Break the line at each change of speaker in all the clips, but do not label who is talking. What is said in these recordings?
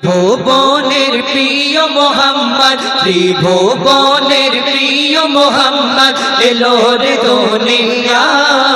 ত্রিভুবনের প্রিয় মোহাম্মদ, ত্রিভুবনের প্রিয় মোহাম্মদ এলো রে দুনিয়ায়।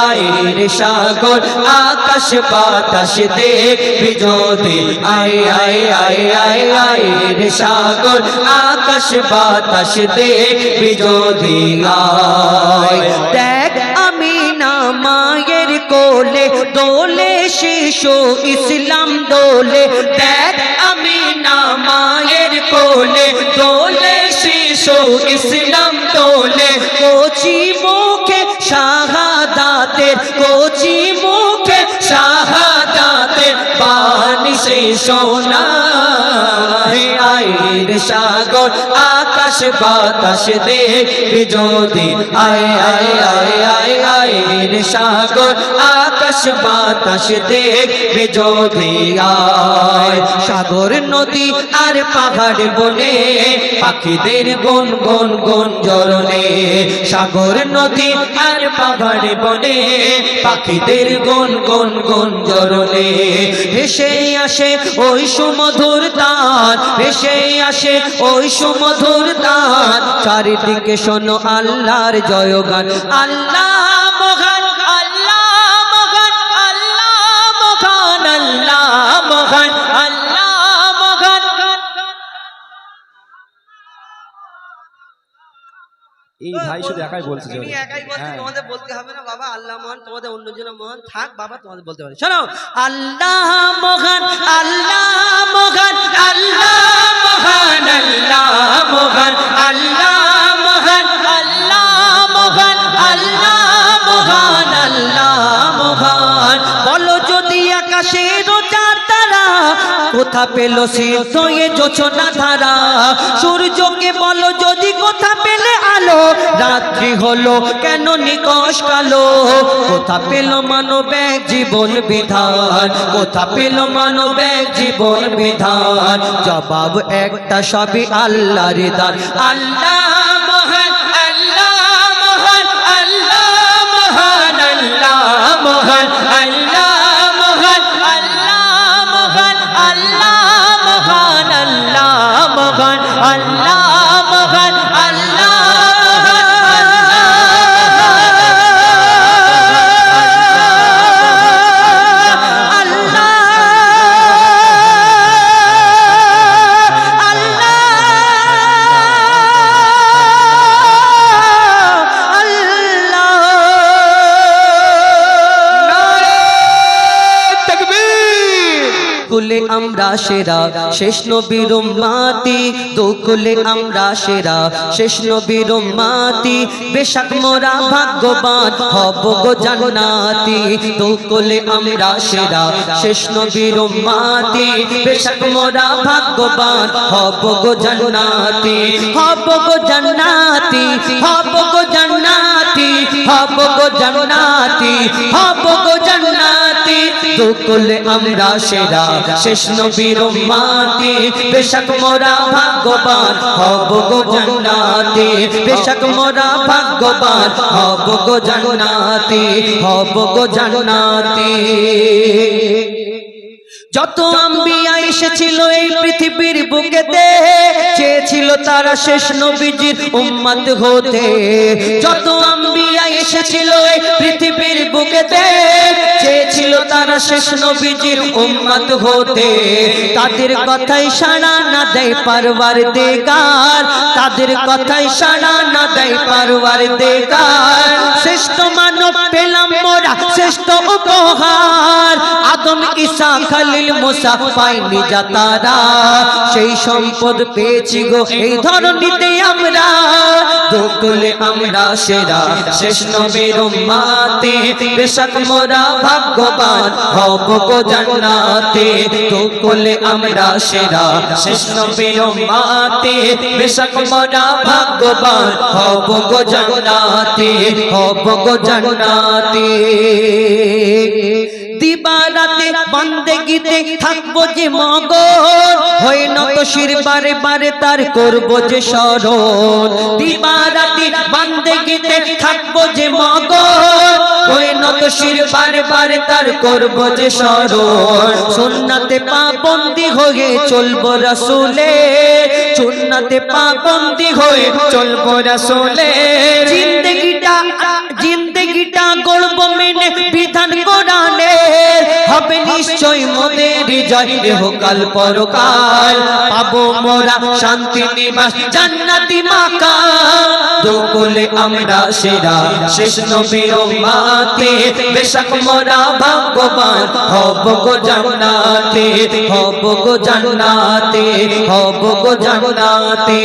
আয় রে সাগর আকাশ বাতাস দেখবি যদি, আয় আয় আয় আয় আয় রে সাগর আকাশ বাতাস দেখবি যদি আয়। দেখ আমিনা মায়ের কোলে দোলে শিশু ইসলাম দোলে, দেখ আমিনা মায়ের কোলে দোলে শিশু ইসলাম দোলে। কচি মুখে শাহাদাতের, কচি মুখে শাহাদাতের বাণী সে শোনায়। আয় রে সাগর আকাশ বাতাস দেখবি যদি, আয় আয় আয় আয় আয় রে সাগর আকাশ বাতাস দেখবি যদি আয়। সাগর নদী আর পাহাড় বনে পাখিদের গুন গুন গুন জরনে, সাগর নদী আর পাহাড় বনে পাখিদের গুন গুন গুন জরনে। ভেসে আসে ওই সুমধুর তান, ভেসে আসে ওই সুমধুর তান। চারিদিকে শোনো আল্লাহর জয়গান, আল্লাহ মহান আল্লাহ মহান আল্লাহ মহান আল্লাহ মহান আল্লাহ মহান।
এই ভাই শুধু একাই বলছে,
তুমি একাই বলছো, তোমাদের বলতে হবে না বাবা। আল্লাহ মহান, তোমাদের অন্যজন মহান থাক বাবা, তোমাদের বলতে হবে। শোনো, আল্লাহ মহান আল্লাহ মহান আল্লাহ মহান আল্লাহ মহান আল্লাহ মহান আল্লাহ মহান আল্লাহ মহান আল্লাহ মহান। বলো যদি আকাশের চার তারা কোথা পেল সিদ্ধ এ যোচনা ধারা, সূর্যকে বলো যদি কোথা পেলে আলো, রাত্রি হলো কেন নিকশ কালো। কোথা পেল মানব এক জীবন বিধান, কোথা পেল মানব এক জীবন বিধান। জবাব একটা, সবই আল্লাহর দান। আল্লাহ মহান আল্লাহ মহান আল্লাহ মহান আল্লাহ মহান আল্লাহ মহান আল্লাহ মহান আল্লাহ মহান আল্লাহ মহান আল্লাহ মহান আল্লাহ। কুলে আমরা সেরা শেষ নবীর উম্মতি, দুকুলে আমরা সেরা শেষ নবীর উম্মতি। বেশক মোরা ভাগ্যবান হব গো জান্নাতি, দুকুলে আমরা সেরা শেষ নবীর উম্মতি। বেশক মোরা ভাগ্যবান হব গো জান্নাতি, হব গো জান্নাতি হব গো জান্নাতি হব গো জান্নাতি হব গো জান্নাতি। দুকুলে আমরা সেরা শেষ নবীর উম্মতি, বেশক মোরা ভাগ্যবান হব গো জান্নাতি। বেশক মোরা ভাগ্যবান হব গো জান্নাতি, হব গো জান্নাতি। যত আম্বিয়া এসেছিল এই পৃথিবীর বুকেতে, চেয়েছিল তারা শেষ নবীজির উম্মত হতে। যত আম্বিয়া এসেছিল এই পৃথিবীর বুকেতে, চেয়েছিল তারা শেষ নবীজির উম্মত হতে। তাদের কথাই সাড়া না দেয় পরওয়ারদিগার, তাদের কথাই সাড়া না দেয় পরওয়ারদিগার। শ্রেষ্ঠ মানব পেলাম মোরা শ্রেষ্ঠ উপহার, আদম ঈসা খলিল মুসা পাইনি যা তারা। সেই সম্পদ পেয়েছি গো এই ধরনীতে আমরা, দুকুলে আমরা সেরা শেষ নবীর উম্মতি। বেশক মোরা ভাগ্যবান হব গো জান্নাতি, দুকুলে আমরা সেরা শেষ নবীর উম্মতি। বেশক মোরা ভাগ্যবান হব গো জান্নাতি, হব গো জান্নাতি। দিবারাতে বান্দেগিতে থাকবো যে মগন, হয়ে নত শির বারে বারে তার করব যে স্মরণ দিবারাতি বান্দেগিতে থাকবো যে মগন হয়ে নত শির বারে বারে তার করব যে স্মরণ সুন্নাতে পাবন্দি হয়ে চলবো রাসূলে সুন্নাতে পাবন্দি হয়ে চলবো রাসূলে জিন্দেগিটা গড়ব মেনে বিধান কোরআনে হবে নিশ্চয় মোদের জয় ইহকাল পরকাল পাবো মোরা শান্তি নিবাস জান্নাতি মাকাম দুকুলে আমরা সেরা শেষ নবীর উম্মতে বেশক মোরা ভাগ্যবান হব গো জান্নাতে হব গো জান্নাতে হব গো জান্নাতে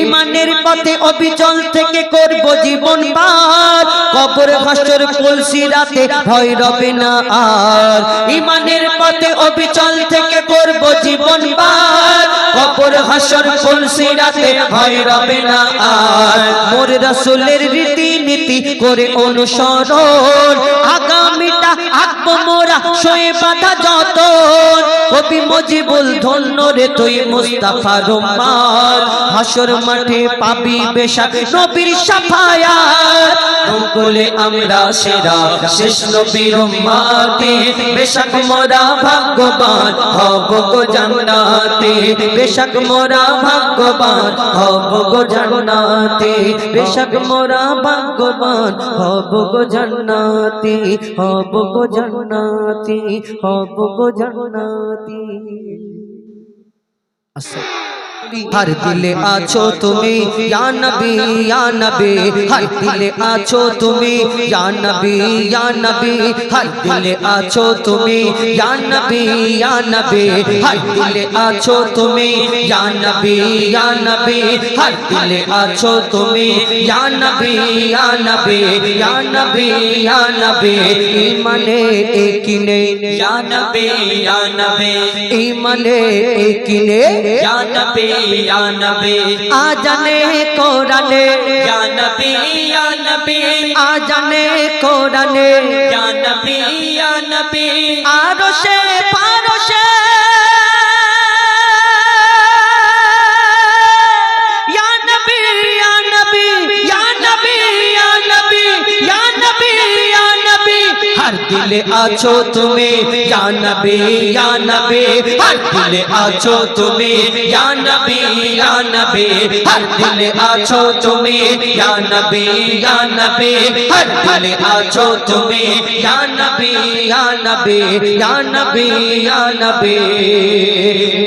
ঈমানের পথে অবিচল থেকে করব জীবন পার কবর হাসর পুলসিরাতে ভয় রবে না আর ঈমানের পথে অবিচল থেকে করব জীবন পার কবর হাসর পুলসিরাতে ভয় রবে না আর মোর রাসূলের রীতিনীতি করে অনুসরণ আগামীটা আঁকবো মোরা সয়ে বাঁধা যতন কবি মুজিবুল ধন্য রে তুই মুস্তাফার উম্মত হাসর মাঠে পাবি বেশক নবীর শাফায়াত দুকুলে আমরা সেরা শেষ নবীর উম্মতে বেশক মোরা ভাগ্যবান হব গো জান্নাতে বেশক মোরা ভাগ্যবান হব গো জান্নাতে বেশক মোরা ভাগ্যবান হব গো জান্নাতে হব গো জান্নাতে হব গো জান্নাতে हर दिले आछो तुम्हें या नबी हर दिले आछो तुम्हें या नबी हर दिले आछो तुम्हें या नबी हर दिले आछो तुम्हें या नबी हर दिले आछो तुम्हें या नबी या नबी ईमाने एकिने या नबी ईमाने एकिने या नबी या नबी आजाने कोराने या नबी आजाने कोराने या नबी आरोशे पारोशे या नबी या नबी या नबी या नबी या नबी या नबी हर दिले आछो तुम्हें या नबी हर दिले आछो तुम्हें या नबी हर दिले आछो तुम्हें या नबी हर दिले आछो तुम्हें या नबी या नबी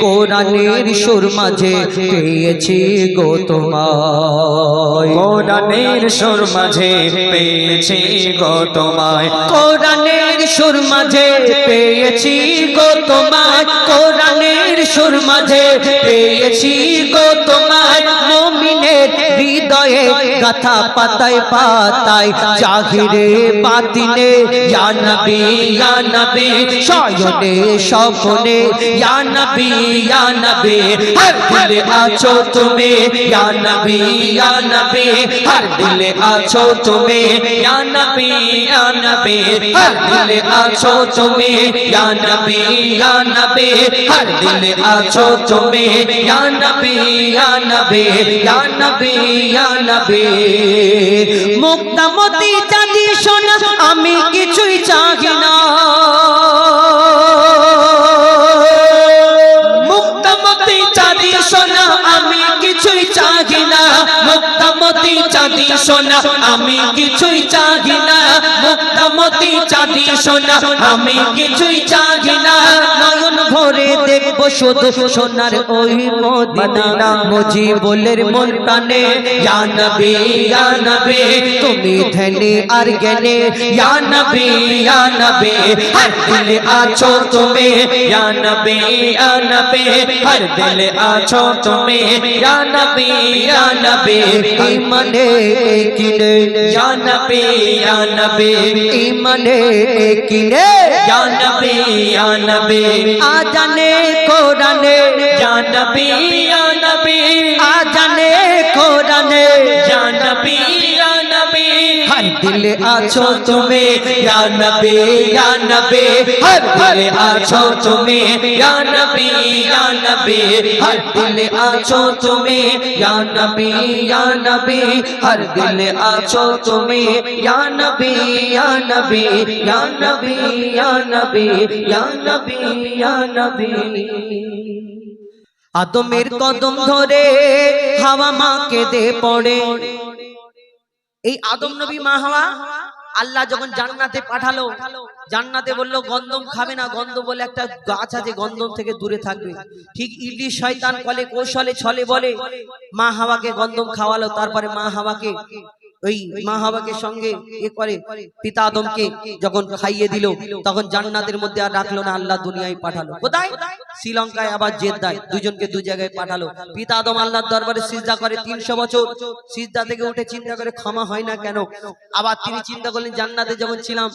কোরআনের সুর মাঝে পেয়েছি গো তোমায়
কোরআনের সুর মাঝে পেয়েছি গো তোমায়
কোরআনের সুর মাঝে পেয়েছি গো তোমায় কোরআনের সুর মাঝে পেয়েছি গো তোমায় মুমিনের হৃদয়ে গাথা পাতায় পাতায় জাহিরে বাতিনে ইয়া নবী শয়নে স্বপ্নে ইয়া নবী হর দিলে আছো তুমি ইয়া নবী হর দিলে আছো তুমি ইয়া নবী হর দিলে আছো তুমি ইয়া নবী হর দিলে আছো তুমি ইয়া নবী ইয়া নবী মুক্তামতি চাঁদি সোনা আমি কিছুই চাই না মুক্তামতি চাঁদি সোনা আমি কিছুই চাই না মুক্তামতি চাঁদি সোনা আমি কিছুই চাই না মুক্তামতি চাঁদি সোনা আমি কিছুই চাই না নয়ন ভরে দেখবো শুধু সোনার ওই মদিনা মুজিবুলের মন প্রাণে ইয়া নবী তুমি ধ্যানে আর জ্ঞানে ইয়া নবী হর দিলে আছো তুমি ইয়া নবী হর দিলে আছো তুমি ইয়া নবী ঈমানে কিনে ইয়া নবী ঈমানে কিনে ইয়া নবী আজানে কোরআনে ইয়া নবী আজানে কোরআনে ইয়া নবী হর
दिल आछो तुम्हें या नबी या नबी हर दिल आछो तुम्हें या नबी या नबी हर दिल आछो तुम्हें या नबी या नबी हर दिल आछो तुम्हें या नबी या नबी या नबी या नबी या नबी या नबी আদমের কদম ধরে হাওয়া মা কেঁদে পড়ে এই আদম নবী মা হাওয়া আল্লাহ যখন জান্নাতে পাঠালো জান্নাতে বললো গন্ধম খাবে না গন্ধ বলে একটা গাছ আছে গন্ধম থেকে দূরে থাকবে ঠিক ইবলিস শয়তান কলে কৌশলে ছলে বলে মা হাওয়াকে গন্ধম খাওয়ালো তারপরে মা হাওয়াকে ওই মা হাওয়াকে সঙ্গে করে পিতা আদমকে যখন খাইয়ে দিল তখন জান্নাতের মধ্যে আর রাখলো না আল্লাহ দুনিয়ায় পাঠালো কোথায় শ্রীলঙ্কায় আবার জেদ্দায় দুজনকে দুই জায়গায় পাঠালো পিতা আদম আল্লাহর দরবারে সিজদা করে 300 বছর সিজদা থেকে উঠে চিন্তা করে ক্ষমা হয় না কেন আবার তিনি চিন্তা করলেন জান্নাতে যখন ছিলাম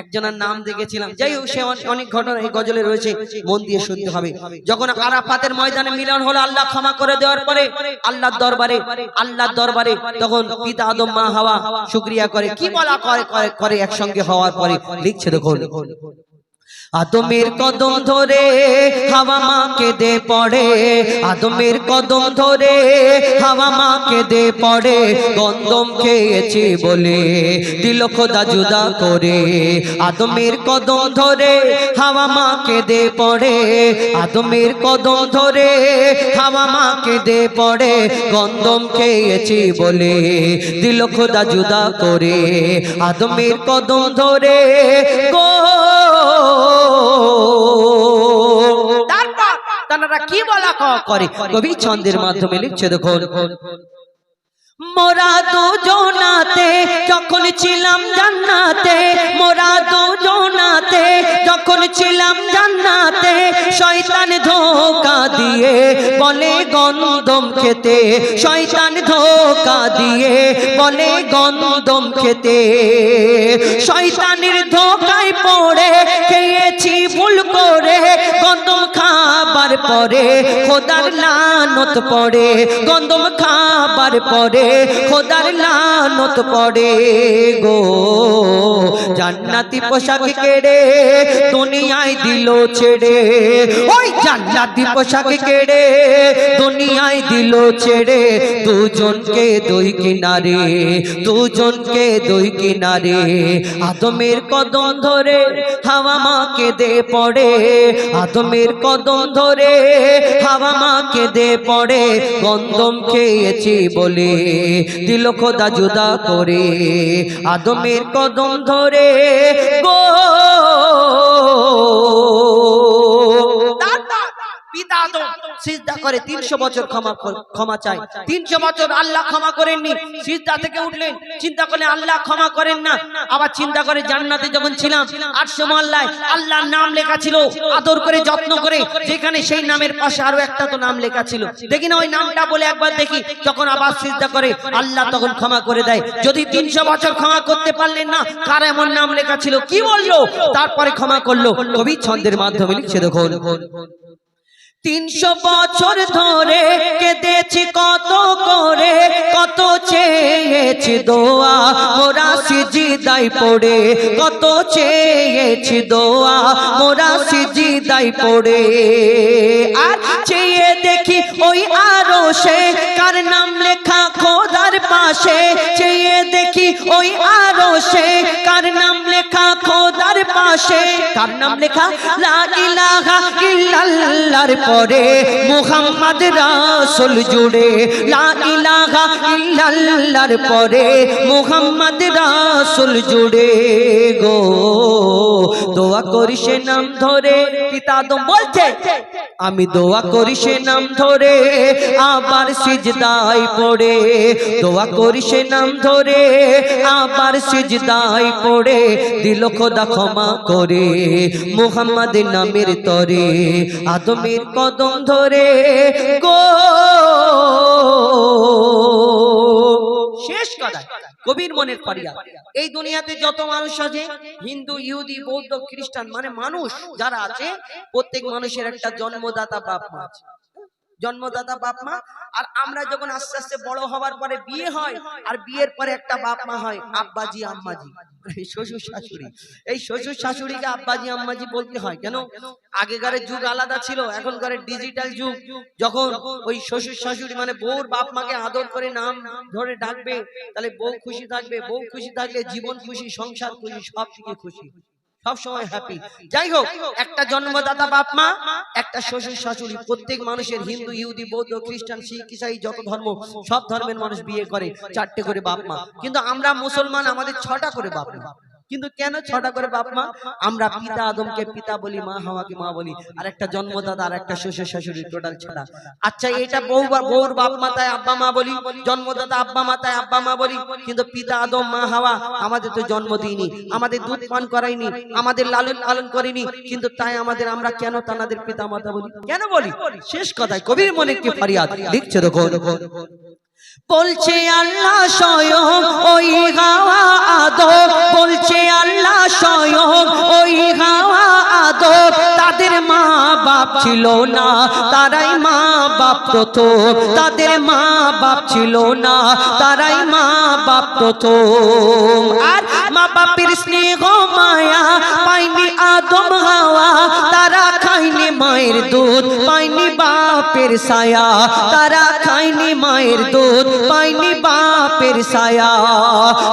একজনের নাম দেখেছিলাম যাই হোক সে অনেক ঘটনা এই গজলে রয়েছে মন দিয়ে শুনতে হবে যখন আরাফাতের ময়দানে মিলন হলো আল্লাহ ক্ষমা করে দেওয়ার পরে আল্লাহর দরবারে তখন পিতা আদম মা হাওয়া শুকরিয়া করে কি বলা করে একসঙ্গে হওয়ার পরে লিখছে দেখুন আদমের কদম ধরে হাওয়া মা কেঁদে পড়ে আদমের কদম ধরে হাওয়া মা কেঁদে পড়ে গন্ধম খেয়েছি বলে দিল খোদা জুদা করে আদমের কদম ধরে হাওয়া মা কেঁদে পড়ে আদমের কদম ধরে হাওয়া মা কেঁদে পড়ে গন্ধম খেয়েছি বলে দিল খোদা জুদা করে আদমের কদম ধরে গো তারা কি বলা করে কবি ছন্দের মাধ্যমে লিখছে দেখুন মোরা দুজনাতে যখন ছিলাম জান্নাতে মোরা দুজনাতে যখন ছিলাম জান্নাতে শয়তান ধোঁকা দিয়ে বলে গন্ধম খেতে শয়তান ধোঁকা দিয়ে বলে গন্ধম খেতে শয়তানের ধোঁকায় পড়ে খেয়েছি ভুল করে গন্ধম খাবার পরে খোদার লানত পড়ে গন্ধম খাবার পরে খোদার লানত পড়ে গো জান্নাতি পোশাক কেড়ে দুনিয়ায় দিল ছেড়ে ওই জান্নাতি পোশাক কেড়ে দুনিয়ায় দিল ছেড়ে দুজনকে দুই কিনারে দুজনকে দুই কিনারে আদমের কদম ধরে হাওয়া মা কেঁদে পড়ে আদমের কদম ধরে হাওয়া মা কেঁদে পড়ে গন্ধম খেয়েছি বলে দিল খোদা জুদা করে আদমের কদম ধরে গো পিতা আদম সিজদা করে 300 বছর ক্ষমা চাই 300 বছর আল্লাহ ক্ষমা করেননি সিজদা থেকে উঠলেন চিন্তা করলেন আল্লাহ ক্ষমা করেন না আবার চিন্তা করে জান্নাতে যখন ছিলাম 800 মহল্লায় আল্লাহর নাম লেখা ছিল আদর করে যত্ন করে যেখানে সেই নামের পাশে আরো একটা তো নাম লেখা ছিল দেখি না ওই নামটা বলে একবার দেখি যখন আবার সিজদা করে আল্লাহ তখন ক্ষমা করে দেয় যদি 300 বছর ক্ষমা করতে পারলেন না কার এমন নাম লেখা ছিল কি বললো তারপরে ক্ষমা করলো কবি ছন্দের মাধ্যমে লিখছে দেখুন 300 বছর ধরে কেঁদেছি কত করে কত চেয়েছি দোয়া মোরা সিজদায় পড়ে কত চেয়েছি দোয়া মোরা সিজদায় পড়ে আর চেয়ে দেখি ওই আরশে কার নাম লেখা খোদার পাশে চেয়ে দেখি ওই আরশে কার নাম লেখা খোদার পাশে কার নাম লেখা লা ইলাহা ইল্লাল্লাহর পরে মুহাম্মদ রাসূল জুড়ে লা ইলাহা ইল্লাল্লাহর পরে মুহাম্মদ রাসূল জুড়ে গো দোয়া করি সে নাম ধরে পিতা আদম বলছে আমি দোয়া করি সে নাম ধরে আবার সিজদায় পড়ে দোয়া করি সে নাম ধরে আবার সিজদায় পড়ে দিল খোদা ক্ষমা করে মুহাম্মদ নামের তরে আদমের কদম ধরে গো শেষ কথা কবির মনের ফরিয়াদ এই দুনিয়াতে যত মানুষ আছে হিন্দু ইহুদি বৌদ্ধ খ্রিস্টান মানে মানুষ যারা আছে প্রত্যেক মানুষের একটা জন্মদাতা বাপ মা আছে জন্মদাতা বাপ মা। আর আমরা যখন আস্তে আস্তে বড় হওয়ার পরে বিয়ে হয়, আর বিয়ের পরে একটা বাপ মা হয়, আব্বাজি আম্মাজি, এই শ্বশুর শাশুড়ি। এই শ্বশুর শাশুড়িকে আব্বাজি আম্মাজি বলতে হয় কেন? আগেকার যুগ আলাদা ছিল, এখনকার ডিজিটাল যুগ। যখন ওই শ্বশুর শাশুড়ি মানে বউর বাপ মাকে আদর করে নাম ধরে ডাকবে, তাহলে বউ খুশি থাকবে। বউ খুশি থাকলে জীবন খুশি, সংসার খুশি, সব দিকে খুশি, সব সময় হ্যাপি। যাই হোক, একটা জন্মদাতা বাপ মা, একটা শ্বশুর শাশুড়ি। প্রত্যেক মানুষের, হিন্দু, ইহুদি, বৌদ্ধ, খ্রিস্টান, শিখ, ইসাই, যত ধর্ম, সব ধর্মের মানুষ বিয়ে করে 4টে করে বাপ মা। কিন্তু আমরা মুসলমান, আমাদের 6টা করে বাপ মা। কিন্তু কেন 6টা করে বাপ মা? আমরা পিতা আদমকে পিতা বলি, মা হাওয়াকে মা বলি, আর একটা জন্মদাতা আর একটা শ্বশুর শাশুড়ি, টোটাল 6টা। আচ্ছা, এটা বউর বাপ মা তাই আব্বা মা বলি, জন্মদাতা আব্বা মা তাই আব্বা মা বলি। কিন্তু পিতা আদম মা হাওয়া আমাদের তো জন্ম দিইনি, আমাদের দুধ পান করায়নি, আমাদের লালন পালন করেনি, কিন্তু তাই আমরা কেন তাদের পিতা মাতা বলি? কেন বলি? শেষ কথায় কবির মনে কি ফরিয়াদ লিখছে দেখো। বলছে আল্লাহ স্বয়ং ওই হাওয়া আদম, বলছে আল্লাহ স্বয়ং ওই হাওয়া আদম, তাদের মা বাপ ছিল না, তারাই মা বাপ প্রথম। তাদের মা বাপ ছিল না, তারাই মা বাপ প্রথম। আর মা বাপের স্নেহ মায়া পাইনি আদম হাওয়া, তারা খাইনি মায়ের দুধ, পাইনি বাপের ছায়া। তারা খাইনি মায়ের দুধ, পাইনি বাপের ছায়া।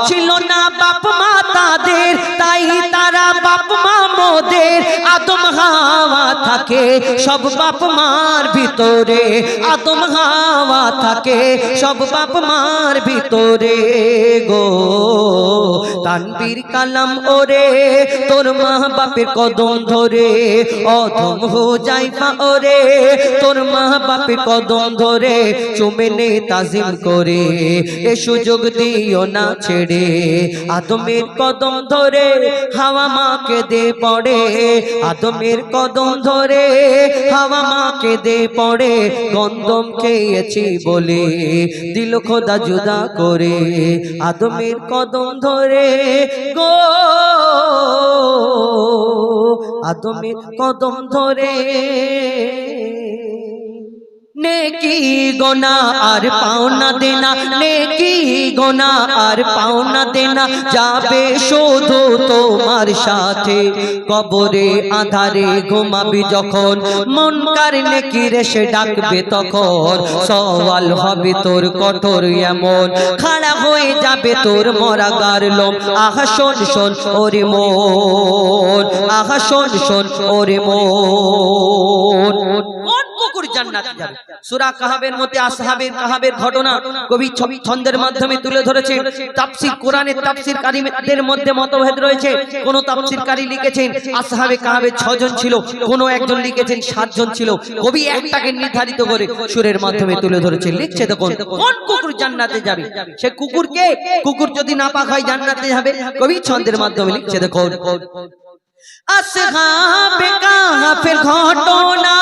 ছিল না বাপ মা তাদের, তাই তারা বাপ মা মোদের। আদম হাওয়া থাকে সব বাপ মার ভিতরে, আদম হাওয়া থাকে সব বাপ মার ভিতরে গো। তানবীর কালাম ওরে তোর মা বাপের কদম ধরে, অধম হুজাইফা ওরে তোর মা বাপের কদম ধরে, চুমে নে তাজিম করে, এ সুযোগ দিও না ছেড়ে। আদমের কদম ধরে হাওয়া মাকে দে পড়ে, আদমের কদম ধরে হাওয়া মাকে দে পড়ে। গন্ধম খেয়েছি বলে দিল খোদা জুদা করে, আদমের কদম ধরে গো, আদমের কদম ধরে। নেকি গোনা আর পাওনা দেনা, নেকি গোনা আর পাওনা দেনা, যাবে শুধু তোমার সাথে। কবরে আধারে ঘুমাবি যখন, মুনকার নেকির এসে ডাকবে তখন। সওয়াল হবে তোর কঠোর এমন, খাড়া হয়ে যাবে তোর মরাগার লোম। আহা শোন শোন ওরে মন, আহা শোন শোন ওরে মন। কোন কুকুর জান্নাতে যাবে? সূরা কাহাবের মধ্যে আসহাবের কাহাবের ঘটনা কবি ছন্দের মাধ্যমে তুলে ধরেছে। তাফসীর, কোরআনের তাফসীর কারীদের মধ্যে মতভেদ রয়েছে। কোন তাফসীরকারী লিখেছেন আসহাবে কাহাবের 6 জন ছিল, কোন একজন লিখেছেন 7 জন ছিল। কবি একটাকে নির্ধারিত করে সুরের মাধ্যমে তুলে ধরেছে। লিখছে দেখুন, কোন কুকুর জান্নাতে যাবে? সে কুকুরকে, কুকুর যদি নাপাক হয় জান্নাতে যাবে। কবি ছন্দের মাধ্যমে লিখছে দেখুন, আসহাবে কাহাফের ঘটনা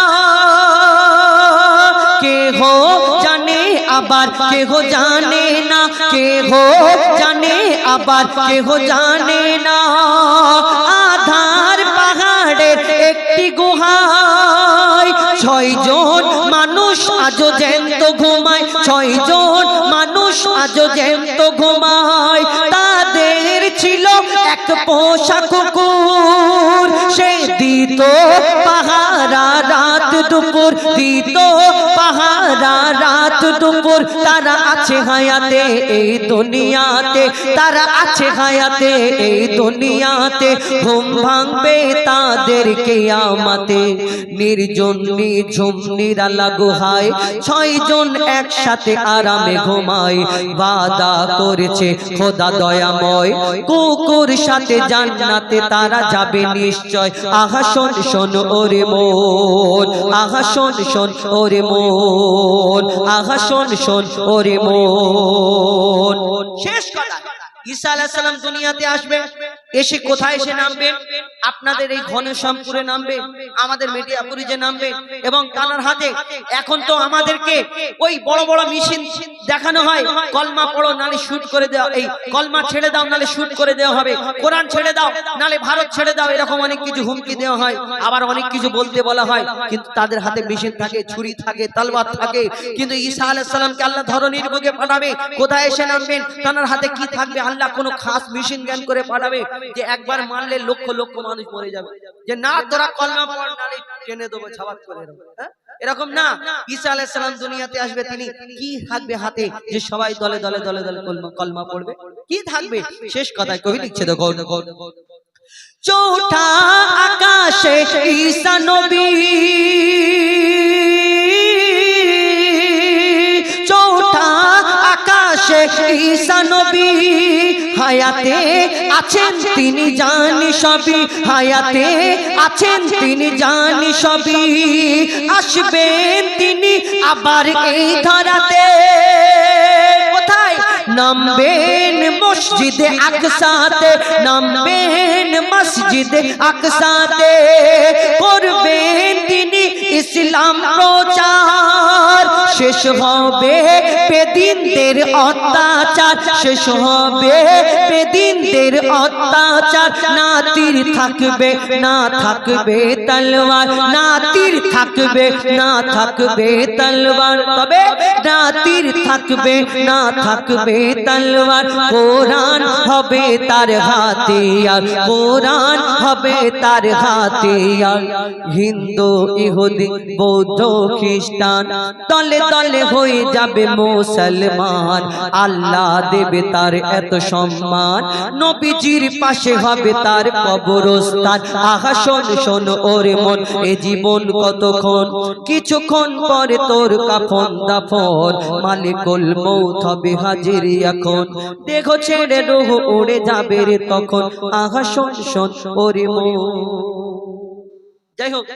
কে হো জানে আবার কে হো জানে না, কে হো জানে আবার কে হো জানে না। আধার পাহাড়ের একটি গুহায় 6 জন মানুষ আজও জ্যান্ত ঘুমায়, 6 জন মানুষ আজও জ্যান্ত ঘুমায়। তাদের ছিল এক পোষা কুকুর, সে দিত পাহারা রাত দুপুর, দিত পাহারা রাত দুপুর। তারা আছে হায়াতে এই দুনিয়াতে, তারা আছে হায়াতে এই দুনিয়াতে। ঘুম ভাঙবে তাদের কিয়ামতে, নির্জন নিঝুম নিরালা গুহায় 6 জন একসাথে আরামে ঘুমায়। ওয়াদা করেছে খোদা দয়াময়, কুকুর সাথে জান্নাতে তারা যাবে নিশ্চয়। আহা শোন শোন ওরে মন, আহা শোন শোন ওরে মন, আহা শোন শোন ওরে মন। শেষ কথা, ঈসা আলাইহিস সালাম দুনিয়াতে আসবে। এসে কোথায় এসে নামবেন? আপনাদের এই ঘনশ্যামপুরে নামবেন, আমাদের মেটিয়াপুরিজে নামবেন এবং কানার হাতে। এখন তো আমাদেরকে ওই বড় বড় মেশিন দেখানো হয়, কলমা পড়ো নালে শুট করে দেওয়া, এই কলমা ছেড়ে দাও নালে শুট করে দেওয়া হবে, কোরআন ছেড়ে দাও নালে ভারত ছেড়ে দাও, এরকম অনেক কিছু হুমকি দেওয়া হয়, আবার অনেক কিছু বলতে বলা হয়। কিন্তু তাদের হাতে মেশিন থাকে, ছুরি থাকে, তলওয়ার থাকে। কিন্তু ঈসা আলাইহিস সালামকে আল্লাহ ধরনীর বুকে পাঠাবে, কোথায় এসে নামবেন? তার হাতে কি থাকবে? আল্লাহ কোনো খাস মেশিন জ্ঞান করে পাঠাবে যে একবার মারলে লক্ষ লক্ষ মানুষ মরে যাবে, যে না তোরা কলমা পড় নালে টেনে দেবো ছাবাত করে দেবো। এরকম না, ঈসা আলাইহিস সালাম দুনিয়াতে আসবে, তিনি কি থাকবে হাতে যে সবাই দলে দলে দলে দলে কলমা পড়বে? কি থাকবে? শেষ কথায় কবি লিখছে দেখো, চৌঠা আকাশে ঈসা নবী, চৌঠা আকাশে ঈসা নবী, হায়াতে আছেন তিনি জানি সবই, হায়াতে আছেন তিনি জানি সবই, আসবেন তিনি আবার এই ধরাতে। কোথায় নামবেন? মসজিদে আকসাতে, নামবেন মসজিদে আকসাতে, করবেন তিনি ইসলাম প্রচার, শেষ হবে বেদিনদের অত্যাচার, শেষ হবে বেদিনদের অত্যাচার, না তীর থাকবে না থাকবে তলোয়ার, না তীর থাকবে না থাকবে তলোয়ার, তবে না তীর থাকবে না থাকবে তলোয়ার, কোরআন হবে তার হাতিয়ার, কোরআন হবে তার হাতিয়ার। হিন্দু ইহুদি বৌদ্ধ খ্রিস্টান দলে দলে হয়ে যাবে মুসলমান, আল্লাহ দেবে তার এত সম্মান, নবীজির পাশে হবে তার কবরস্থান। আহা শোন শোন ওরে মন, এ জীবন কতক্ষণ, কিছুক্ষণ পরে তোর কাফন দাফন, মালিকুল মউত হবে হাজির এখন, দেখো ছেড়ে রূহ উড়ে যাবে রে তখন। আহা শোন শোন ওরে মন। যাই হোক,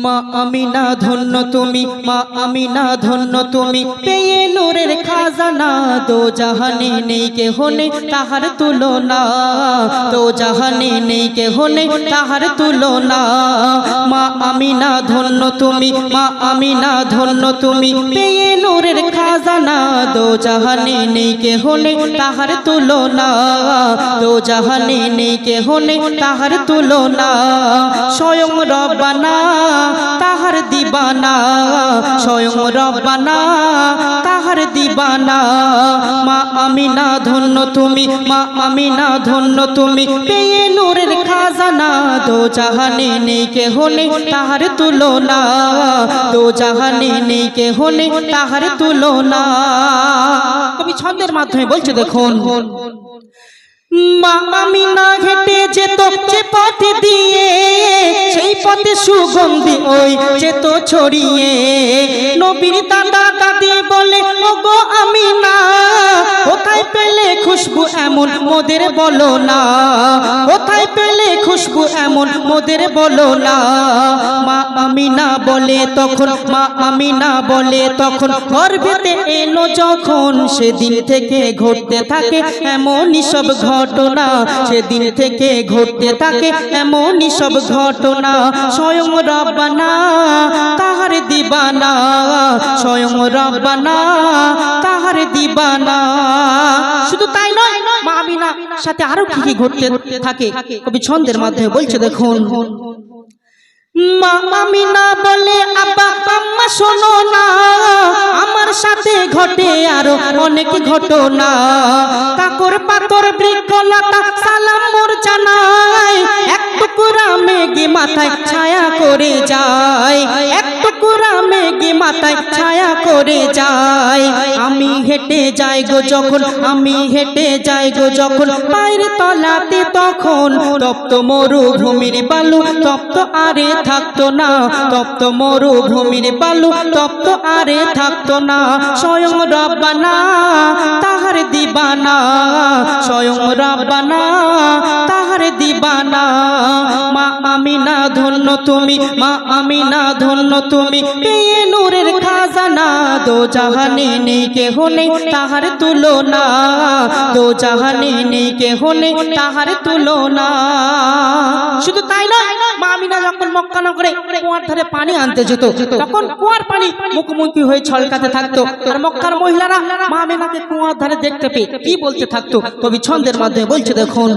মা আমিনা ধন্য তুমি, মা আমিনা ধন্য তুমি, পেয়ে নূরের খাজানা, দো জাহানে নেই কেহ নেই তাহার তুলনা, দো জাহানে নেই কেহ নেই তাহার তুলনা। মা আমিনা ধন্য তুমি, মা আমিনা ধন্য তুমি, পেয়ে নূরের খাজানা, দো জাহানে নেই কেহ নেই তাহার তুলনা, দো জাহানে নেই কেহ নেই তাহার তুলনা। স্বয়ং রব্বানা তাহার দিবানা, স্বয়ং রব্বানা তাহার দিবানা। মা আমিনা ধন্য তুমি, মা আমিনা ধন্য তুমি, পেয়ে নূরের খাজানা, দো জাহানে নেই কেহ নেই তাহার তুলনা, দো জাহানে নেই কেহ নেই তাহার তুলনা। কবি ছন্দের মাধ্যমে বলছে দেখুন, মা আমিনা হেঁটে যেত যে পথ দিয়ে, সেই পথে সুগন্ধি ওই যেত ছড়িয়ে, নবীর দাদা দাদি বলে ওগো আমিনা, কোথায় পেলে খুশবু এমন মোদের বলো না, কোথায় পেলে খুশবু এমন মোদের বলো না। মা আমিনা বলে তখন, মা আমিনা বলে তখন, গর্ভেতে এলো যখন, সেদিন থেকে ঘটতে থাকে এমনই সব ঘটনা, সেদিন থেকে ঘটতে থাকে এমনই সব ঘটনা। স্বয়ং রব্বানা তাহার দিবানা, স্বয়ং রব্বানা তাহার দিবানা। শুধু তাই নয়, মা আমিনা সাথে আরো কি কি ঘটতে থাকে কবি ছন্দের মাধ্যমে বলছে দেখুন, মা আমিনা বলে আব্বা আম্মা শোনো না, আমার সাথে ঘটে আরো অনেক ঘটনা, কাকর পাতর বৃক্ষলতা সালাম মোর জানাই, এক টুকরা মেঘে মাথায় ছায়া করে যায়, এক টুকরা মেঘে মাথায় ছায়া করে যায়। আমি হেঁটে যাই গো যখন, আমি হেঁটে যাই গো যখন, পায়ের তলাতে তখন তপ্ত মরুভূমির বালু, তপ্ত আরে থাকতো না, তপ্ত মরুভূমির বালু, তপ্ত আরে থাকতো না। স্বয়ং রব্বানা তাহার দিবানা, স্বয়ং রব্বানা তাহার দিবানা। মা আমিনা ধন্য তুমি, মা আমিনা ধন্য তুমি, পেয়ে নূরের খাজানা, দো জাহানে নেই কেহ নেই তাহার তুলনা, দো জাহানে নেই কেহ নেই তাহার তুলনা। শুধু তাই নয়, মা আমিনা যখন মক্কা নগরে কুয়ার ধারে পানি আনতে যেত, তখন কুয়ার পানি মুখোমুখি হয়ে ছলকাতে থাকতো। আর মক্কার মহিলারা মা আমিনাকে কুয়ার ধারে দেখতে পেয়ে কি বলতে থাকতো, কবি ছন্দের মাধ্যমে বলছে দেখুন।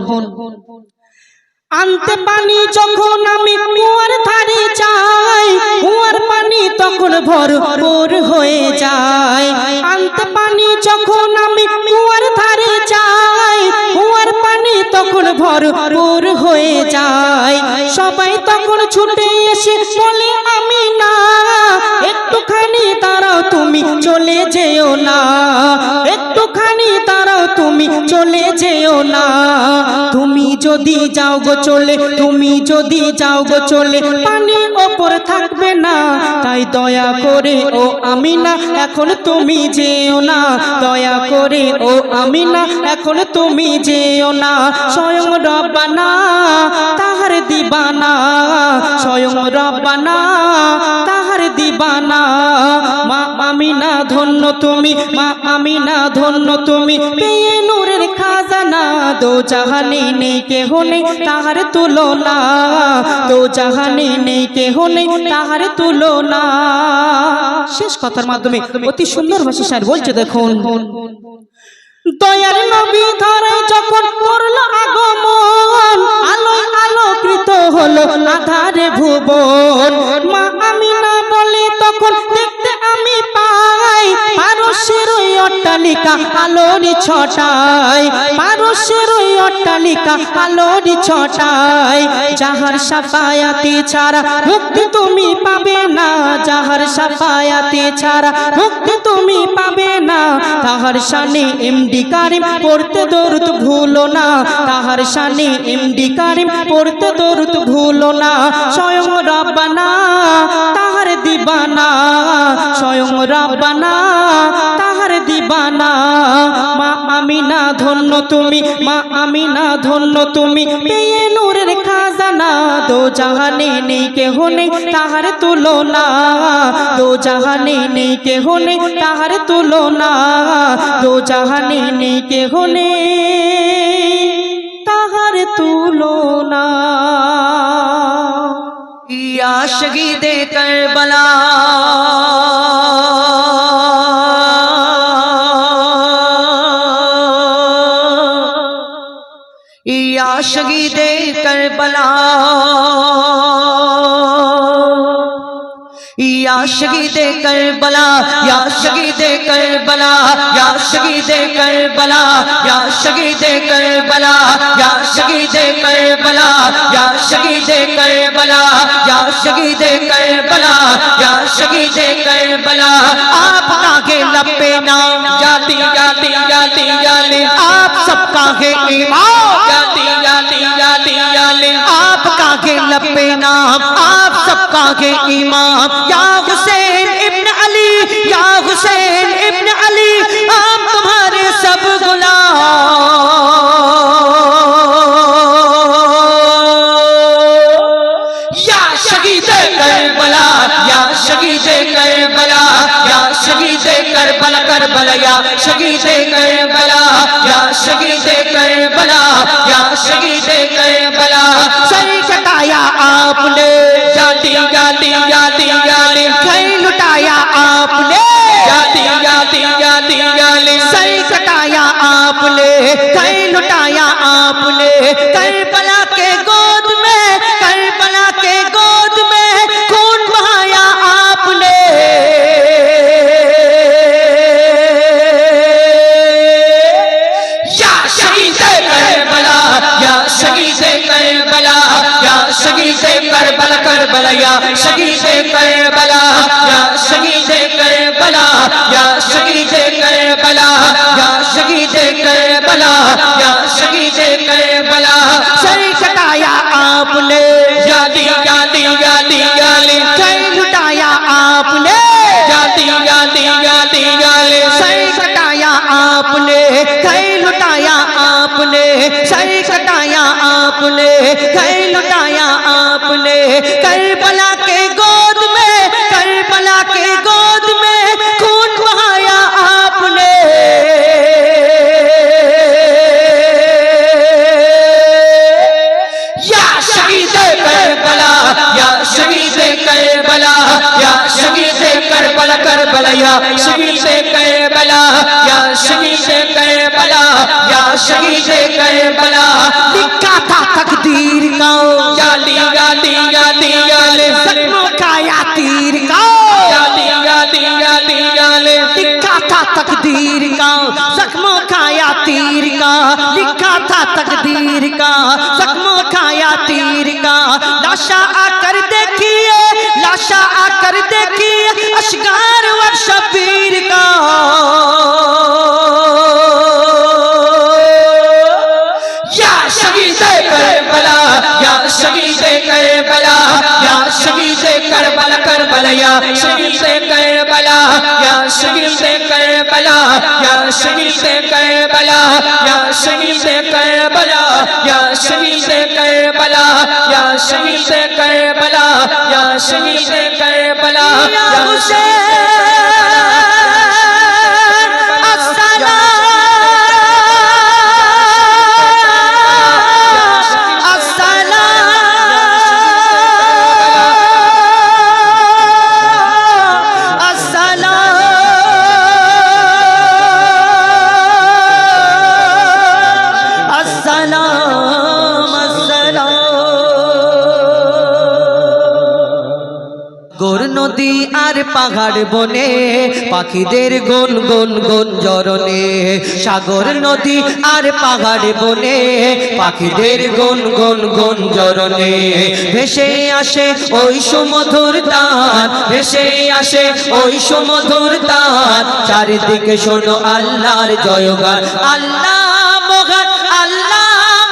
আনতে পানি যখন আমি কুয়ার ধারে যাই, কুয়ার পানি তখন ভরপুর হয়ে যায়। আনতে পানি যখন আমি কুয়ার ধারে যাই, কুয়ার পানি তখন ভরপুর হয়ে যায়। সবাই তখন ছুটে এসে বলে আমিনা, একটুখানি দাঁড়াও তুমি চলে যেও না, একটুখানি দাঁড়াও তুমি চলে যেও না। তুমি যদি যাও গো চলে, তুমি যদি যাও গো চলে, পানির ওপর থাকবে না। তাই দয়া করে ও আমিনা এখন তুমি যেও না, দয়া করে ও আমিনা এখন তুমি যেও না। স্বয়ং রব্বানা তাহার দিবানা, স্বয়ং রব্বানা তাহার দিবানা। মা আমিনা ধন্য তুমি, মা আমিনা ধন্য তুমি, পেয়ে নূরের খাজানা। দো জাহানে নেই কেহ নেই তাহার তুলনা, দো জাহানে নেই কেহ নেই তাহার তুলনা। শেষ কথার মাধ্যমে অতি সুন্দর ভাষা স্যার বলছে দেখুন। দয়ার নবী ধরায় যখন করলো আগমন, আলোয় আলোকৃত হলো আধারে ভুবন। মা আমিনা বলে তখন দেখতে আমি পাই, পারস্যের ওই অট্টালিকা আলোর ছটায়, পারস্যের ওই অট্টালিকা আলোর ছটায়। যাহার সাফায়াতে ছাড়া মুক্তি তুমি পাবে না, যাহার সাফায়াতে ছাড়া মুক্তি তুমি পাবে না। তাহার শানে এমডি কারিম পড়তে দরুদ ভুলো না, তাহার শানে এমডি কারিম পড়তে দরুদ ভুলো না। স্বয়ং রব্বানা তাহার দিবানা, স্বয়ং রব্বানা তাহার দিবানা। মা আমিনা ধন্য তুমি, মা আমিনা ধন্য তুমি, পেয়ে নূরের খাজানা। দো জাহানে নেই কেহ নেই তাহার তুলনা, দো জাহানে নেই কেহ নেই তাহার তুলনা, দো জাহানে নেই কেহ নেই তাহার তুলনা।
ইয়া শহীদে কারবালা, ইয়া শহীদে কারবালা, या शहीदे करबला, या शहीदे करबला, या शहीदे करबला, या शहीदे करबला, या शहीदे करबला, या शहीदे करबला, या शहीदे करबला, या शहीदे करबला। आपका है लब्बे नाम जाती जाती जाती जाले, आप सबका है ईमान जाती जाती जाती जाले। आपका है लब्बे नाम, आप सबका है ईमान। या हुसैन इब्न अली, या हुसैन इब्न अली, हम तुम्हारे सब गुलाम। या शहीदे करबला, या शहीदे करबला, या शहीदे करबला करबला, या शहीदे करबला, या शहीदे करबला, या शहीदे करबला। सर कटाया आपने जाती जाती जाती जाले, सर लुटाया आपने जाती जाती जाती जाले, सर कटाया आपने, सर लुटाया आपने। करबला के गोद में, करबला के गोद में खून बहाया आपने। या शहीदे करबला, या शहीदे करबला, या शहीदे करबला करबला, या शहीदे करबला, या शहीदे करबला, या शहीदे करबला, या शहीदे करबला, या शहीदे करबला। सर कटाया आपने जाती जाती जाती जाले, सर लुटाया आपने जाती जाती जाती जाले, सर कटाया आपने, सर लुटाया आपने, सर कटाया आपने, सर लुटाया आपने। करबला के गोद में, करबला के गोद में खून या शहीद करबला या शहीद करबला या शहीद करबला लिखा था तकदीर का गाली गाली गाली गाली जख्मों का या तीर का गाली गाली गाली गाली लिखा था तकदीर का जख्मों का या तीर का लिखा था तकदीर का जख्मों का या तीर का लाशा आकर देखिए लाशा आकर देखिए अशगार व शबीर का या शहीद करबला या शहीद करबला या शहीद करबला करबला या शहीद करबला या शहीद करबला या शहीद करबला या शहीद करबला या शहीद करबला या शहीद करबला या शहीद करबला या हुसैन নদী আর পাহাড় বনে পাখিদের গুন গুন গুঞ্জরণে সাগর নদী আর পাহাড় বনে পাখিদের গুন গুন গুঞ্জরণে ভেসে আসে ওই সুমধুর তান ভেসে আসে ওই সুমধুর তান চারিদিকে শোনো আল্লাহর জয়গান আল্লাহ মহান আল্লাহ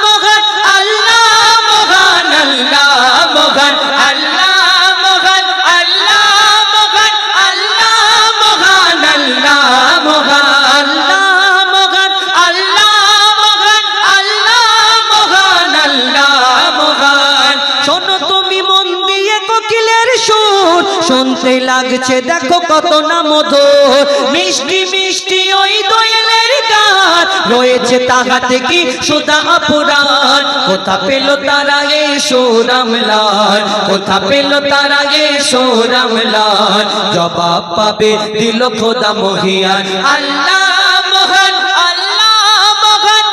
মহান আল্লাহ মহান আল্লাহ মহান আল্লাহ শুনতে লাগছে দেখো কত না মধুর মিষ্টি মিষ্টি ওই দোয়েলের গান রয়েছে তাহাতে কি সুধা অপুরাণ কোথা পেল তারা এই সোরামলাল কোথা পেল তারা এই সোরামলাল জবাব পাবে দিল খোদা মহিয়ান আল্লাহ মহান আল্লাহ মহান।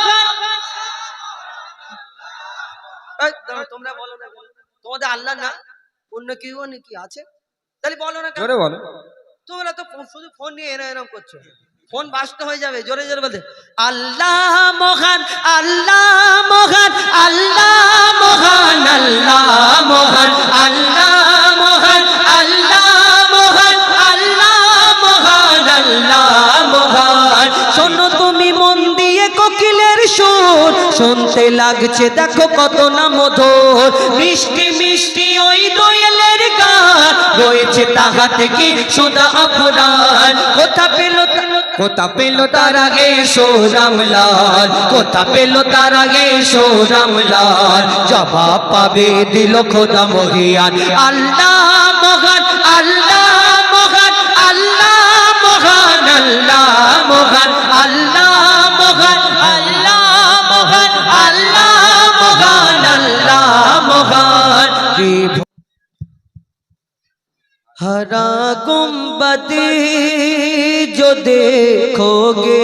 তোমরা বলো না তোমাদের আল্লাহ না অন্য কেউ নাকি আছে তাহলে বলো না
জোরে বলো
তোমরা তো শুধু ফোন নিয়ে এরকম করছো ফোন বাস্ট হয়ে যাবে জোরে জোরে বলতে আল্লাহ মহান আল্লাহ মহান আল্লাহ মহান আল্লাহ মহান আল্লাহ মহান আল্লাহ মহান আল্লাহ মহান আল্লাহ মহান শোনো তুমি মন দিয়ে কোকিলের সুর শুনতে লাগছে দেখো কত না মধুর মিষ্টি মিষ্টি ওই দোয়েলের গান রয়েছে তাহাতে কি সুধা অপুরাণ কোথা পেল তার আগে সোরামলাল কোথা পেল তার আগে সোরামলাল জবাব পাবে দিল খোদা মহিয়ান আল্লাহ মহান আল্লাহ মহান আল্লাহ মহান আল্লাহ মহান আল্লাহ মহান আল্লাহ মহান আল্লাহ মহান আল্লাহ মহান। हरा गुंबद जो देखोगे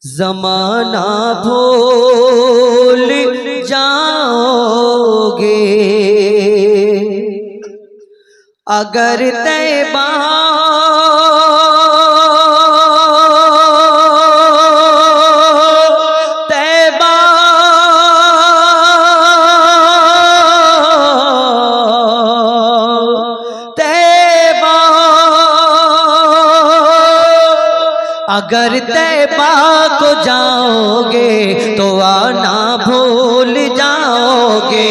जमाना भूल जाओगे अगर तैबा अगर तैबा को जाओगे तो आना भूल जाओगे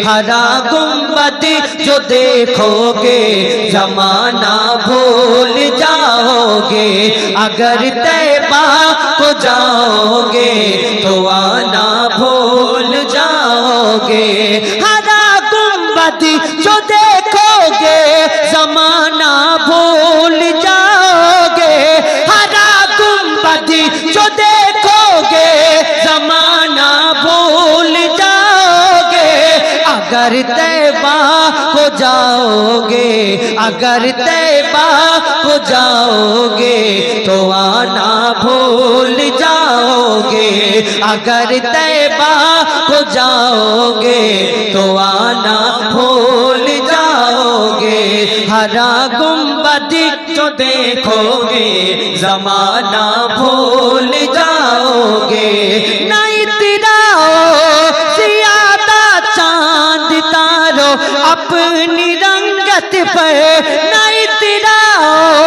हरा गुंबद जो देखोगे जमाना भूल जाओगे अगर तैबा को जाओगे तो आना भूल जाओगे हरा गुंबद जो देखोगे जमाना भूल जाओगे जो देखोगे जमाना भूल जाओगे अगर तैबा को
जाओगे, अगर तैबा को जाओगे तो आना भूल जाओगे, अगर तैबा को जाओगे तो आना भूल जाओगे। हरा गुंबद जो देखोगे जमाना भूल जाओगे। ना इतराओ ज़्यादा चांद तारो अपनी रंगत पर, ना इतराओ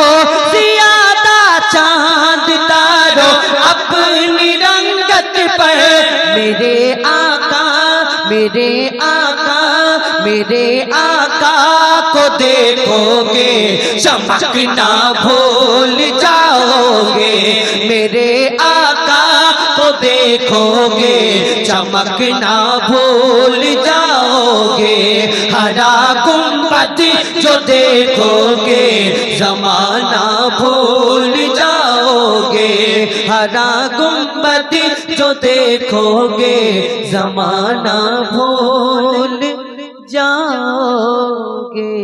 ज़्यादा चांद तारो अपनी रंगत पर। मेरे आका मेरे आका मेरे आका को देखोगे चमकना भूल जाओगे, मेरे आका को देखोगे चमकना भूल जाओगे। हरा गुंबद जो देखोगे जमाना भूल जाओगे, हरा गुंबद जो देखोगे जमाना भूल जाओगे।